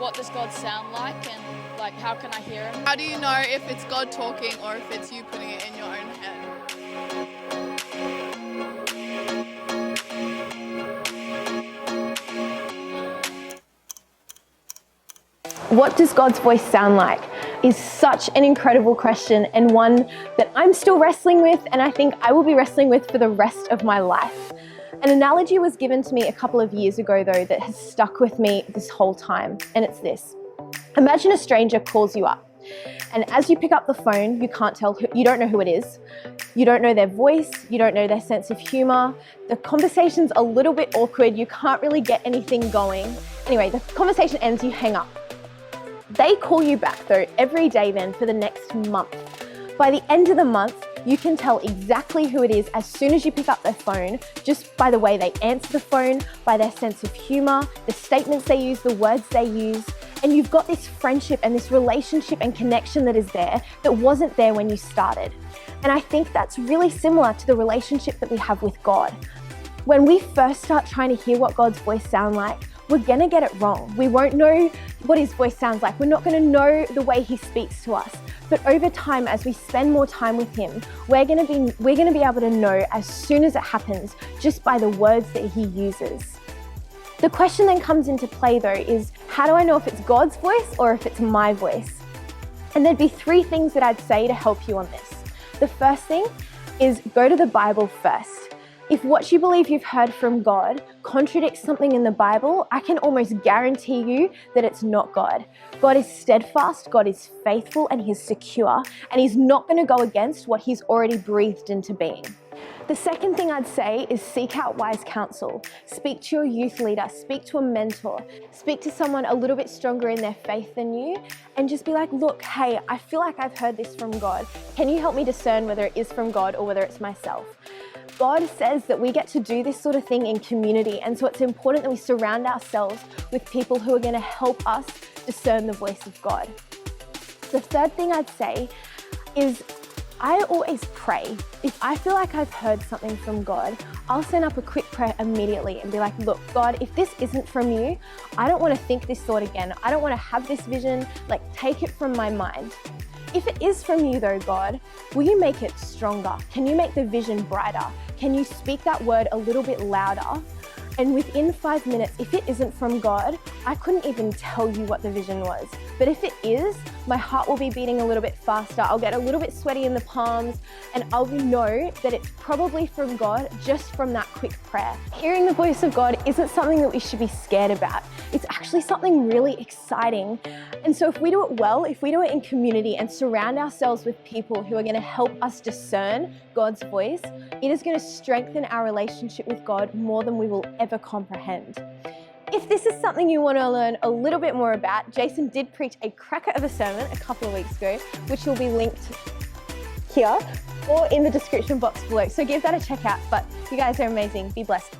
what does God sound like, and like how can I hear him? How do you know if it's God talking or if it's you putting it in your own head? What does God's voice sound like is such an incredible question, and one that I'm still wrestling with, and I think I will be wrestling with for the rest of my life. An analogy was given to me a couple of years ago though that has stuck with me this whole time, and it's this. Imagine a stranger calls you up, and as you pick up the phone, you can't tell you don't know who it is. You don't know their voice, you don't know their sense of humor. The conversation's a little bit awkward, you can't really get anything going. Anyway, the conversation ends, you hang up. They call you back though every day then for the next month. By the end of the month, you can tell exactly who it is as soon as you pick up their phone, just by the way they answer the phone, by their sense of humor, the statements they use, the words they use. And you've got this friendship and this relationship and connection that is there that wasn't there when you started. And I think that's really similar to the relationship that we have with God. When we first start trying to hear what God's voice sounds like, we're gonna get it wrong. We won't know what his voice sounds like. We're not gonna know the way he speaks to us. But over time, as we spend more time with him, we're gonna be able to know as soon as it happens, just by the words that he uses. The question then comes into play though is, how do I know if it's God's voice or if it's my voice? And there'd be three things that I'd say to help you on this. The first thing is go to the Bible first. If what you believe you've heard from God contradicts something in the Bible, I can almost guarantee you that it's not God. God is steadfast, God is faithful, and he's secure, and he's not going to go against what he's already breathed into being. The second thing I'd say is seek out wise counsel. Speak to your youth leader, speak to a mentor, speak to someone a little bit stronger in their faith than you, and just be like, look, hey, I feel like I've heard this from God. Can you help me discern whether it is from God or whether it's myself? God says that we get to do this sort of thing in community, and so it's important that we surround ourselves with people who are going to help us discern the voice of God. The third thing I'd say is I always pray. If I feel like I've heard something from God, I'll send up a quick prayer immediately and be like, look, God, if this isn't from you, I don't want to think this thought again. I don't want to have this vision, like take it from my mind. If it is from you though, God, will you make it stronger? Can you make the vision brighter? Can you speak that word a little bit louder? And within 5 minutes, if it isn't from God, I couldn't even tell you what the vision was. But if it is, my heart will be beating a little bit faster. I'll get a little bit sweaty in the palms, and I'll know that it's probably from God just from that quick prayer. Hearing the voice of God isn't something that we should be scared about. It's actually something really exciting. And so if we do it well, if we do it in community and surround ourselves with people who are going to help us discern God's voice, it is going to strengthen our relationship with God more than we will ever comprehend. If this is something you want to learn a little bit more about, Jason did preach a cracker of a sermon a couple of weeks ago, which will be linked here or in the description box below. So give that a check out. But you guys are amazing. Be blessed.